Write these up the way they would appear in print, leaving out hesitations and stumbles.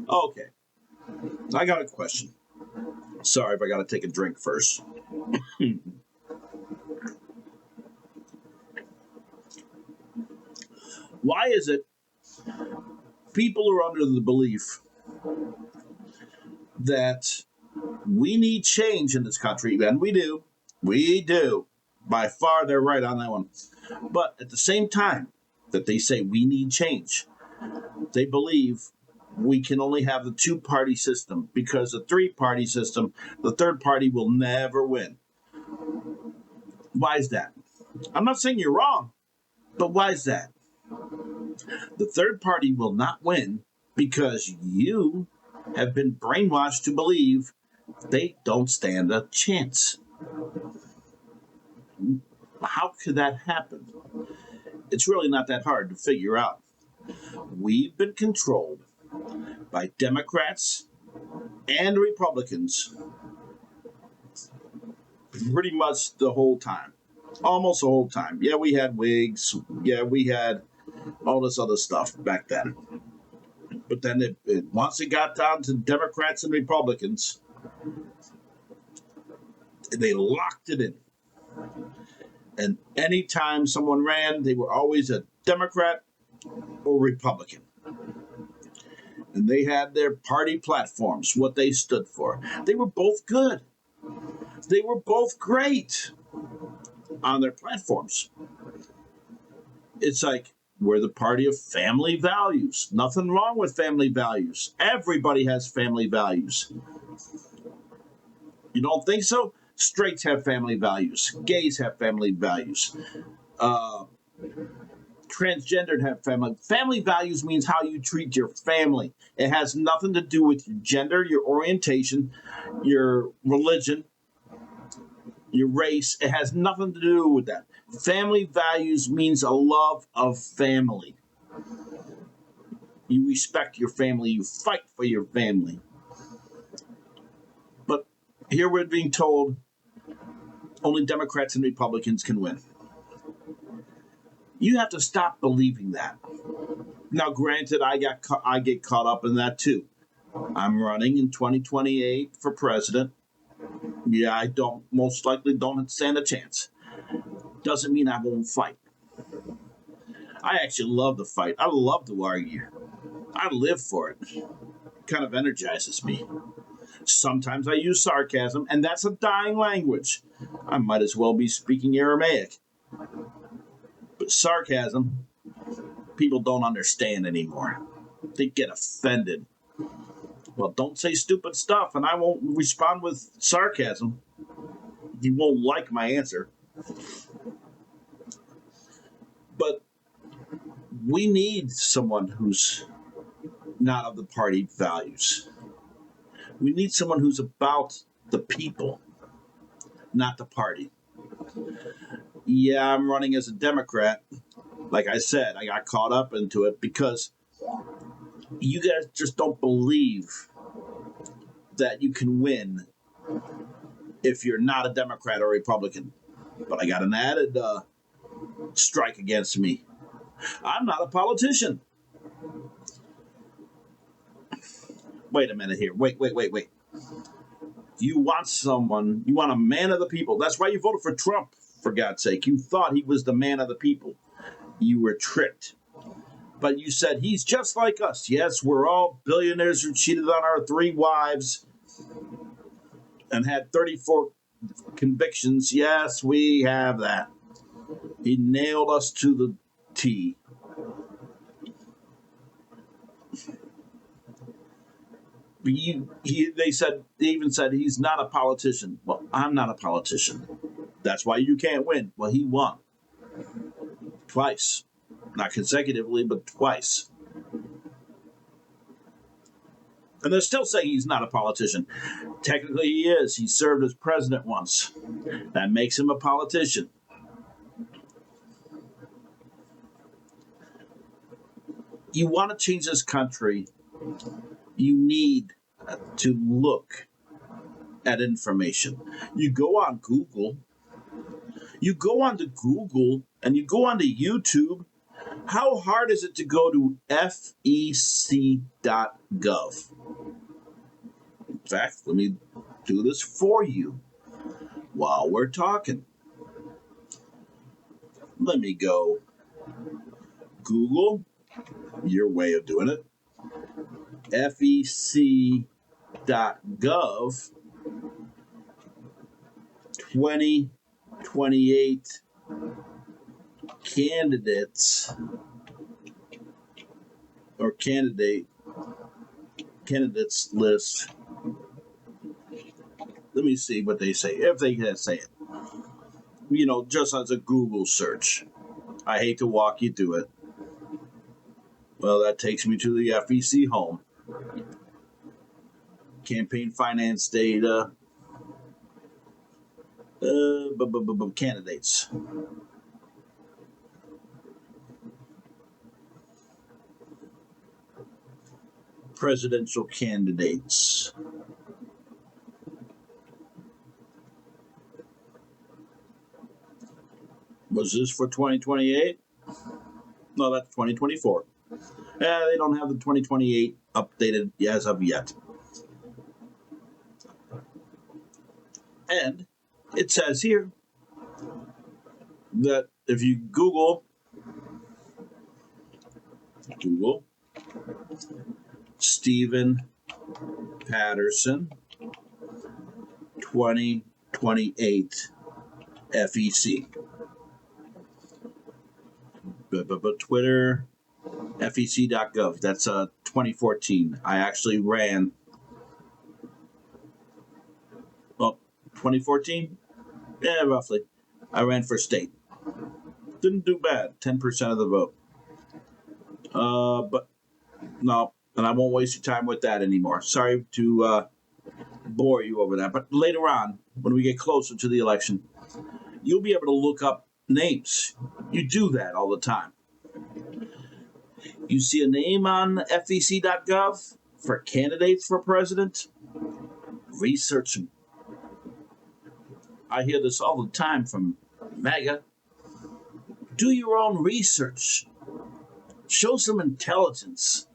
Okay, I got a question. Sorry if I got to take a drink first. Why is it people are under the belief that we need change in this country, and we do. We do. By far, they're right on that one. But at the same time that they say we need change, they believe we can only have the two-party system because the three-party system, the third party will never win. Why is that? I'm not saying you're wrong, but why is that? The third party will not win because you have been brainwashed to believe they don't stand a chance. How could that happen? It's really not that hard to figure out. We've been controlled by Democrats and Republicans pretty much the whole time. Almost the whole time. Yeah, we had wigs. Yeah, we had all this other stuff back then. But then once it got down to Democrats and Republicans, they locked it in. And anytime someone ran, they were always a Democrat or Republican. And they had their party platforms, what they stood for. They were both good. They were both great on their platforms. It's like, we're the party of family values. Nothing wrong with family values. Everybody has family values. You don't think so? Straights have family values. Gays have family values. Transgendered have family values means how you treat your family. It has nothing to do with your gender, your orientation, your religion, your race. It has nothing to do with that. Family values means a love of family. You respect your family, you fight for your family. But here we're being told only Democrats and Republicans can win. You have to stop believing that. Now, granted, I get caught up in that too. I'm running in 2028 for president. Yeah, I most likely don't stand a chance. Doesn't mean I won't fight. I actually love to fight. I love to argue. I live for it. It kind of energizes me. Sometimes I use sarcasm, and that's a dying language. I might as well be speaking Aramaic. But sarcasm, people don't understand anymore. They get offended. Well, don't say stupid stuff, and I won't respond with sarcasm. You won't like my answer. But we need someone who's not of the party values. We need someone who's about the people, not the party. Yeah, I'm running as a Democrat. Like I said, I got caught up into it because you guys just don't believe that you can win if you're not a Democrat or Republican. But I got an added strike against me. I'm not a politician. Wait a minute here. Wait. You want a man of the people. That's why you voted for Trump, for God's sake. You thought he was the man of the people. You were tricked. But you said he's just like us. Yes, we're all billionaires who cheated on our 3 wives and had 34 convictions. Yes, we have that. He nailed us to the T. They even said he's not a politician. Well, I'm not a politician. That's why you can't win. Well, he won twice, not consecutively, but twice. And they're still saying he's not a politician. Technically, he is. He served as president once. That makes him a politician. You want to change this country, you need to look at information. You go on Google, and you go onto YouTube, How hard is it to go to fec.gov? In fact, let me do this for you while we're talking. Let me go Google your way of doing it. fec.gov 2028 candidates or candidates list. Let me see what they say, if they can say it. Just as a Google search. I hate to walk you through it. Well, that takes me to the FEC home. Campaign finance data. Candidates. Presidential candidates. Was this for 2028? No, that's 2024. They don't have the 2028 updated as of yet. And it says here that if you Google Stephen Patterson 2028 FEC. But Twitter, fec.gov. That's 2014. I actually ran. Well, 2014? Yeah, roughly. I ran for state. Didn't do bad. 10% of the vote. But no, and I won't waste your time with that anymore. Sorry to bore you over that. But later on, when we get closer to the election, you'll be able to look up names. You do that all the time. You see a name on fec.gov for candidates for president? Research them. I hear this all the time from MAGA. Do your own research. Show some intelligence.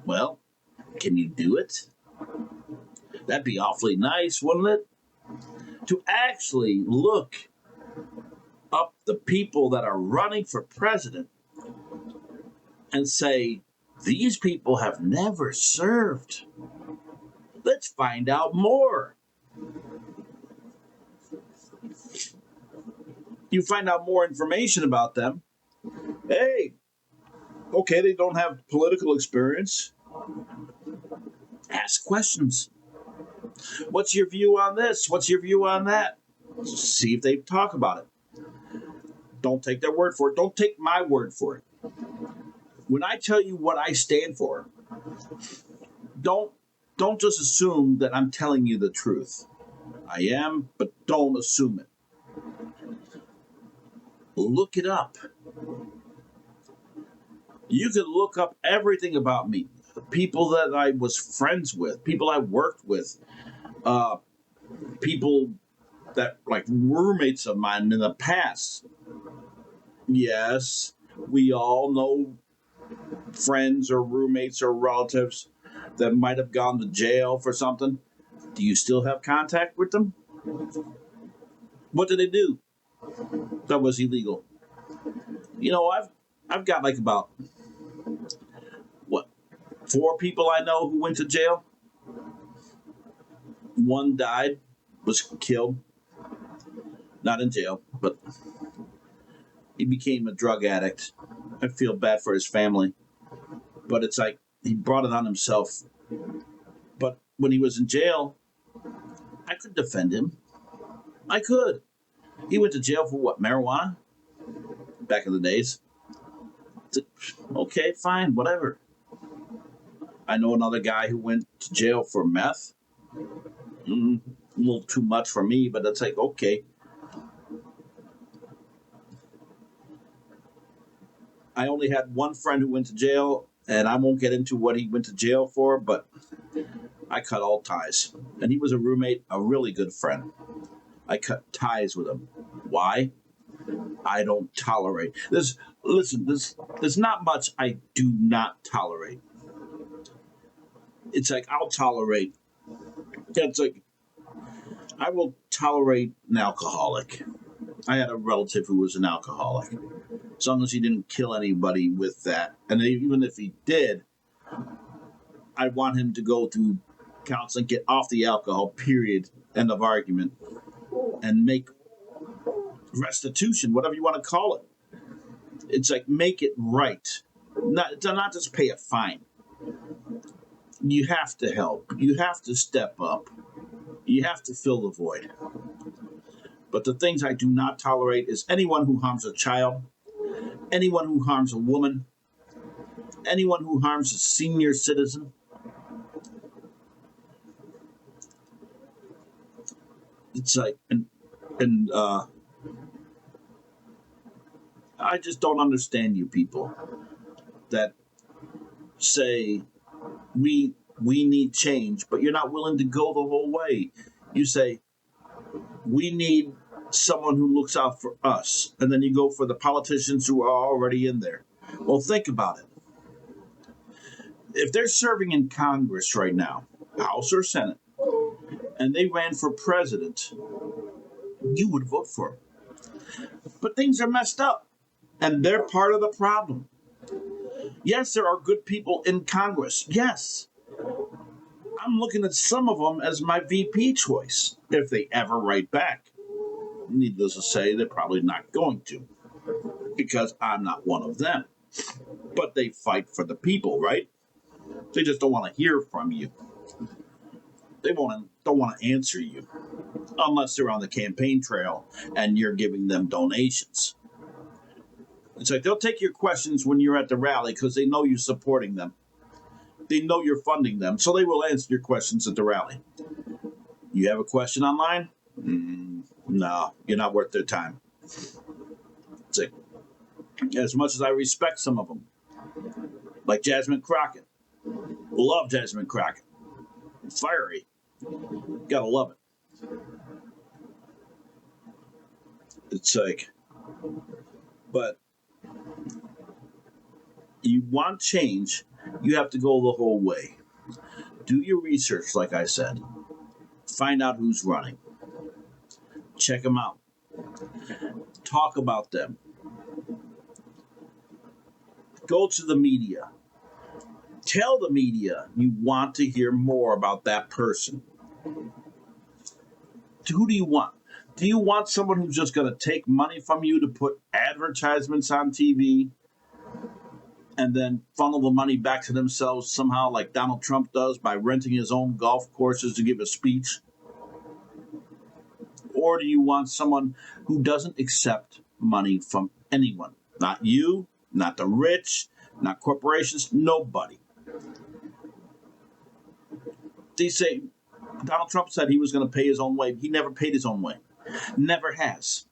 Well, can you do it? That'd be awfully nice, wouldn't it? To actually look up the people that are running for president and say, these people have never served. Let's find out more. You find out more information about them. Hey, okay, they don't have political experience. Ask questions. What's your view on this? What's your view on that? See if they talk about it. Don't take their word for it. Don't take my word for it. When I tell you what I stand for, don't just assume that I'm telling you the truth. I am, but don't assume it. Look it up. You can look up everything about me. The people that I was friends with, people I worked with, people that like roommates of mine in the past. Yes, we all know friends or roommates or relatives that might have gone to jail for something. Do you still have contact with them? What did they do that was illegal? I've got like about 4 people I know who went to jail. One died, was killed, not in jail, but he became a drug addict. I feel bad for his family, but it's like he brought it on himself. But when he was in jail, I could defend him. I could. He went to jail for what? Marijuana? Back in the days. Okay, fine, whatever. I know another guy who went to jail for meth. A little too much for me, but it's like, okay. I only had one friend who went to jail, and I won't get into what he went to jail for, but I cut all ties. And he was a roommate, a really good friend. I cut ties with him. Why? I don't tolerate. There's not much I do not tolerate. It's like I'll tolerate. It's like I will tolerate an alcoholic. I had a relative who was an alcoholic. As long as he didn't kill anybody with that, and even if he did, I want him to go through counseling, get off the alcohol. Period. End of argument, and make restitution, whatever you want to call it. It's like make it right, not just pay a fine. You have to help. You have to step up. You have to fill the void. But the things I do not tolerate is anyone who harms a child, anyone who harms a woman, anyone who harms a senior citizen. It's like, and I just don't understand you people that say we need change, but you're not willing to go the whole way. You say we need someone who looks out for us, and then you go for the politicians who are already in there. Well, think about it. If they're serving in Congress right now, House or Senate, and they ran for president, you would vote for them. But things are messed up, and they're part of the problem. Yes, there are good people in Congress. Yes. I'm looking at some of them as my VP choice, if they ever write back. Needless to say, they're probably not going to, because I'm not one of them. But they fight for the people, right? They just don't want to hear from you. They don't want to answer you, unless they're on the campaign trail and you're giving them donations. It's like they'll take your questions when you're at the rally because they know you're supporting them. They know you're funding them, so they will answer your questions at the rally. You have a question online? No, you're not worth their time. It's like, as much as I respect some of them, like Jasmine Crockett. Love Jasmine Crockett. Fiery. Gotta love it. It's like, but you want change, you have to go the whole way. Do your research, like I said. Find out who's running. Check them out. Talk about them. Go to the media. Tell the media you want to hear more about that person. Who do you want? Do you want someone who's just going to take money from you to put advertisements on TV and then funnel the money back to themselves somehow, like Donald Trump does by renting his own golf courses to give a speech? Or do you want someone who doesn't accept money from anyone? Not you, not the rich, not corporations, nobody. They say Donald Trump said he was going to pay his own way. He never paid his own way. Never has.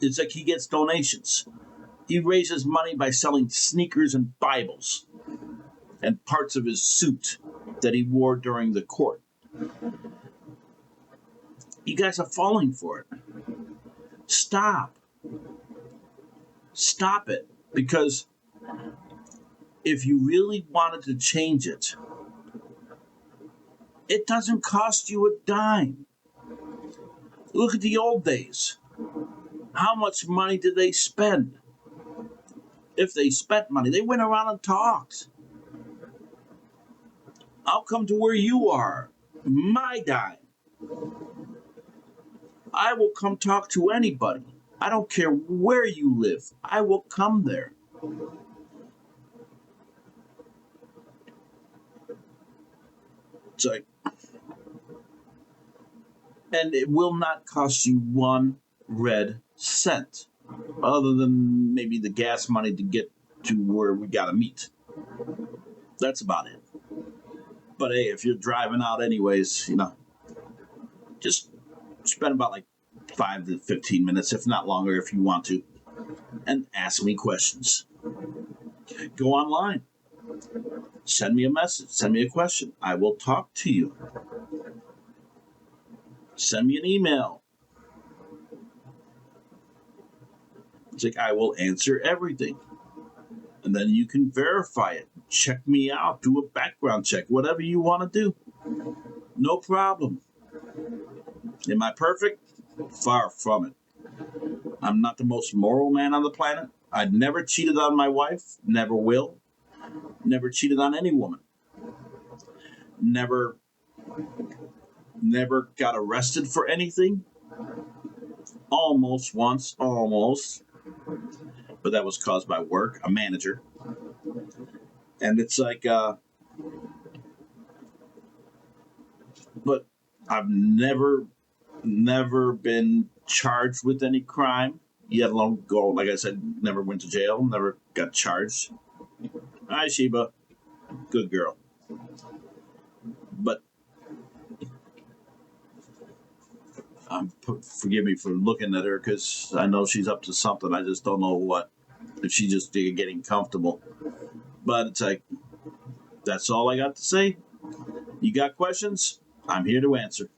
It's like he gets donations. He raises money by selling sneakers and Bibles and parts of his suit that he wore during the court. You guys are falling for it. Stop. Stop it. Because if you really wanted to change it, it doesn't cost you a dime. Look at the old days. How much money did they spend? If they spent money, they went around and talked. I'll come to where you are. My dime. I will come talk to anybody. I don't care where you live. I will come there. It's like, and it will not cost you one red cent, other than maybe the gas money to get to where we gotta meet. That's about it. But hey, if you're driving out anyways, just spend about like 5 to 15 minutes, if not longer, if you want to, and ask me questions. Go online. Send me a message. Send me a question. I will talk to you. Send me an email. It's like, I will answer everything. And then you can verify it. Check me out. Do a background check. Whatever you want to do. No problem. Am I perfect? Far from it. I'm not the most moral man on the planet. I'd never cheated on my wife. Never will. Never cheated on any woman. Never got arrested for anything. Almost once, almost. But that was caused by work, a manager. And it's like, but I've never been charged with any crime, yet alone go, like I said, never went to jail, never got charged. Hi, Sheba. Good girl. But forgive me for looking at her because I know she's up to something. I just don't know what. If she's just getting comfortable. But it's like, that's all I got to say. You got questions? I'm here to answer.